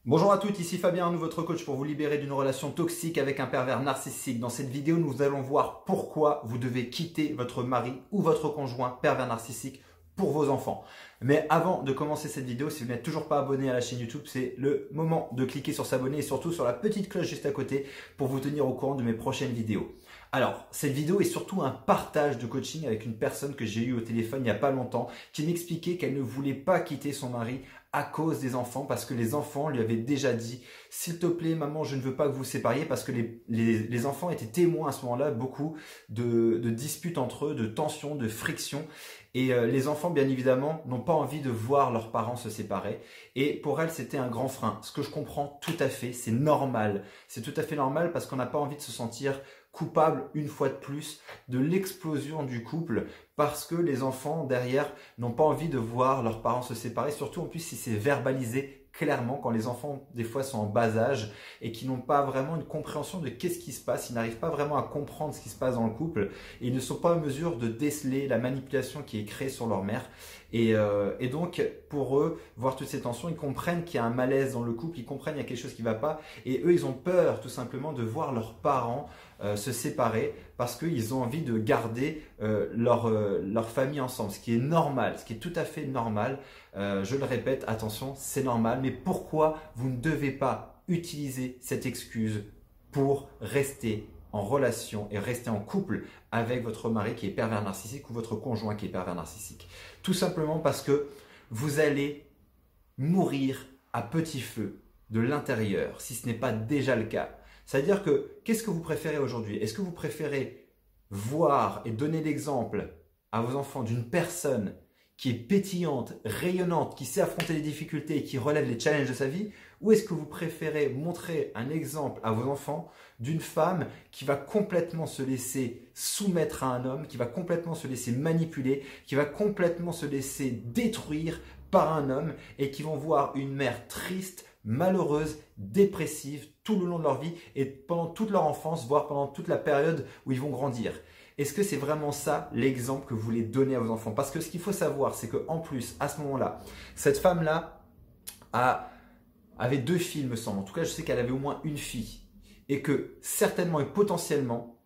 Bonjour à toutes, ici Fabien, nous votre coach pour vous libérer d'une relation toxique avec un pervers narcissique. Dans cette vidéo, nous allons voir pourquoi vous devez quitter votre mari ou votre conjoint pervers narcissique pour vos enfants. Mais avant de commencer cette vidéo, si vous n'êtes toujours pas abonné à la chaîne YouTube, c'est le moment de cliquer sur s'abonner et surtout sur la petite cloche juste à côté pour vous tenir au courant de mes prochaines vidéos. Alors, cette vidéo est surtout un partage de coaching avec une personne que j'ai eue au téléphone il n'y a pas longtemps qui m'expliquait qu'elle ne voulait pas quitter son mari à cause des enfants parce que les enfants lui avaient déjà dit « S'il te plaît, maman, je ne veux pas que vous vous sépariez » parce que les enfants étaient témoins à ce moment-là, beaucoup de disputes entre eux, de tensions, de frictions. Et les enfants, bien évidemment, n'ont pas envie de voir leurs parents se séparer. Et pour elle, c'était un grand frein. Ce que je comprends tout à fait, c'est normal. C'est tout à fait normal parce qu'on n'a pas envie de se sentir coupable, une fois de plus, de l'explosion du couple parce que les enfants, derrière, n'ont pas envie de voir leurs parents se séparer. Surtout, en plus, si c'est verbalisé clairement quand les enfants, des fois, sont en bas âge et qui n'ont pas vraiment une compréhension de qu'est-ce qui se passe. Ils n'arrivent pas vraiment à comprendre ce qui se passe dans le couple et ils ne sont pas en mesure de déceler la manipulation qui est créée sur leur mère. Et donc, pour eux, voir toutes ces tensions, ils comprennent qu'il y a un malaise dans le couple, ils comprennent qu'il y a quelque chose qui ne va pas. Et eux, ils ont peur tout simplement de voir leurs parents se séparer parce qu'ils ont envie de garder leur famille ensemble, ce qui est normal, ce qui est tout à fait normal. Je le répète, attention, c'est normal. Mais pourquoi vous ne devez pas utiliser cette excuse pour rester en relation et rester en couple avec votre mari qui est pervers narcissique ou votre conjoint qui est pervers narcissique? Tout simplement parce que vous allez mourir à petit feu de l'intérieur, si ce n'est pas déjà le cas. C'est-à-dire que, qu'est-ce que vous préférez aujourd'hui? Est-ce que vous préférez voir et donner l'exemple à vos enfants d'une personne qui est pétillante, rayonnante, qui sait affronter les difficultés et qui relève les challenges de sa vie? Ou est-ce que vous préférez montrer un exemple à vos enfants d'une femme qui va complètement se laisser soumettre à un homme, qui va complètement se laisser manipuler, qui va complètement se laisser détruire par un homme et qui vont voir une mère triste, malheureuse, dépressive tout le long de leur vie et pendant toute leur enfance, voire pendant toute la période où ils vont grandir? Est-ce que c'est vraiment ça l'exemple que vous voulez donner à vos enfants? Parce que ce qu'il faut savoir, c'est qu'en plus, à ce moment-là, cette femme-là avait 2 filles, me semble. En tout cas, je sais qu'elle avait au moins une fille. Et que certainement et potentiellement,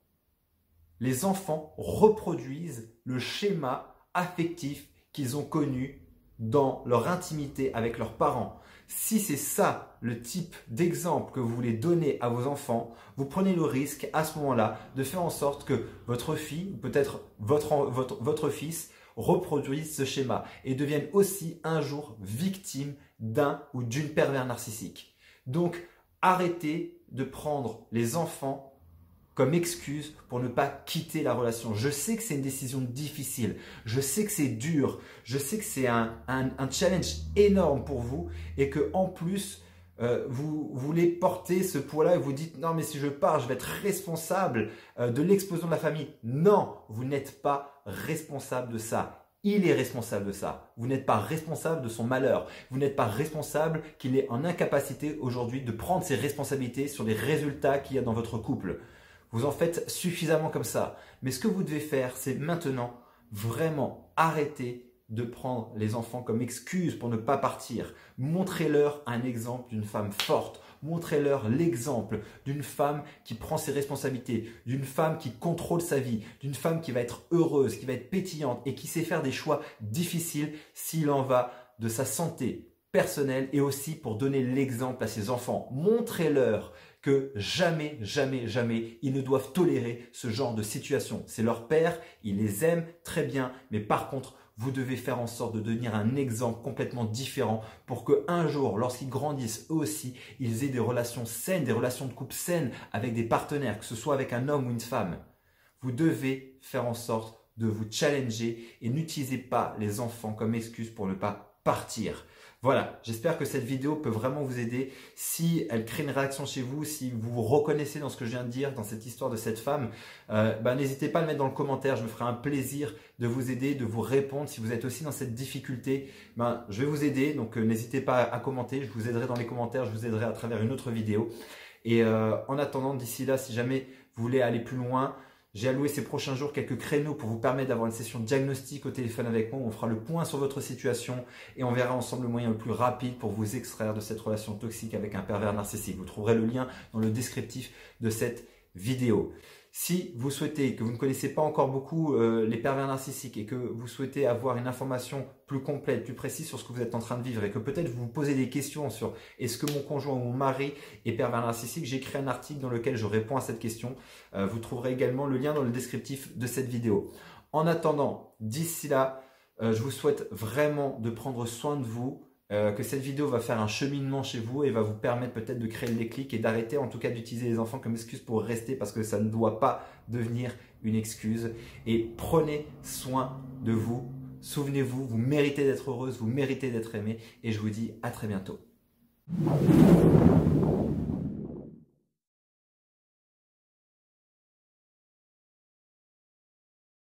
les enfants reproduisent le schéma affectif qu'ils ont connu dans leur intimité avec leurs parents. Si c'est ça le type d'exemple que vous voulez donner à vos enfants, vous prenez le risque à ce moment-là de faire en sorte que votre fille ou peut-être votre fils reproduise ce schéma et devienne aussi un jour victime d'un ou d'une pervers narcissique. Donc, arrêtez de prendre les enfants comme excuse pour ne pas quitter la relation. Je sais que c'est une décision difficile, je sais que c'est dur, je sais que c'est un challenge énorme pour vous et que en plus, vous voulez porter ce poids-là et vous dites non mais si je pars, je vais être responsable de l'explosion de la famille. Non, vous n'êtes pas responsable de ça. Il est responsable de ça. Vous n'êtes pas responsable de son malheur. Vous n'êtes pas responsable qu'il est en incapacité aujourd'hui de prendre ses responsabilités sur les résultats qu'il y a dans votre couple. Vous en faites suffisamment comme ça. Mais ce que vous devez faire, c'est maintenant vraiment arrêter de prendre les enfants comme excuse pour ne pas partir. Montrez-leur un exemple d'une femme forte. Montrez-leur l'exemple d'une femme qui prend ses responsabilités, d'une femme qui contrôle sa vie, d'une femme qui va être heureuse, qui va être pétillante et qui sait faire des choix difficiles s'il en va de sa santé personnelle et aussi pour donner l'exemple à ses enfants. Montrez-leur que jamais, jamais, jamais, ils ne doivent tolérer ce genre de situation. C'est leur père, ils les aiment très bien, mais par contre, vous devez faire en sorte de devenir un exemple complètement différent pour qu'un jour, lorsqu'ils grandissent eux aussi, ils aient des relations saines, des relations de couple saines avec des partenaires, que ce soit avec un homme ou une femme. Vous devez faire en sorte de vous challenger et n'utilisez pas les enfants comme excuse pour ne pas partir. Voilà, j'espère que cette vidéo peut vraiment vous aider. Si elle crée une réaction chez vous, si vous vous reconnaissez dans ce que je viens de dire, dans cette histoire de cette femme, n'hésitez pas à le mettre dans le commentaire. Je me ferai un plaisir de vous aider, de vous répondre. Si vous êtes aussi dans cette difficulté, je vais vous aider. Donc n'hésitez pas à commenter. Je vous aiderai dans les commentaires, je vous aiderai à travers une autre vidéo. Et en attendant, d'ici là, si jamais vous voulez aller plus loin, J'ai alloué ces prochains jours quelques créneaux pour vous permettre d'avoir une session de diagnostic au téléphone avec moi. On fera le point sur votre situation et on verra ensemble le moyen le plus rapide pour vous extraire de cette relation toxique avec un pervers narcissique. Vous trouverez le lien dans le descriptif de cette vidéo. Si vous souhaitez, que vous ne connaissez pas encore beaucoup les pervers narcissiques et que vous souhaitez avoir une information plus complète, plus précise sur ce que vous êtes en train de vivre et que peut-être vous vous posez des questions sur est-ce que mon conjoint ou mon mari est pervers narcissique, j'ai écrit un article dans lequel je réponds à cette question. Vous trouverez également le lien dans le descriptif de cette vidéo. En attendant, d'ici là, je vous souhaite vraiment de prendre soin de vous. Que cette vidéo va faire un cheminement chez vous et va vous permettre peut-être de créer le déclic et d'arrêter en tout cas d'utiliser les enfants comme excuse pour rester parce que ça ne doit pas devenir une excuse. Et prenez soin de vous. Souvenez-vous, vous méritez d'être heureuse, vous méritez d'être aimée et je vous dis à très bientôt.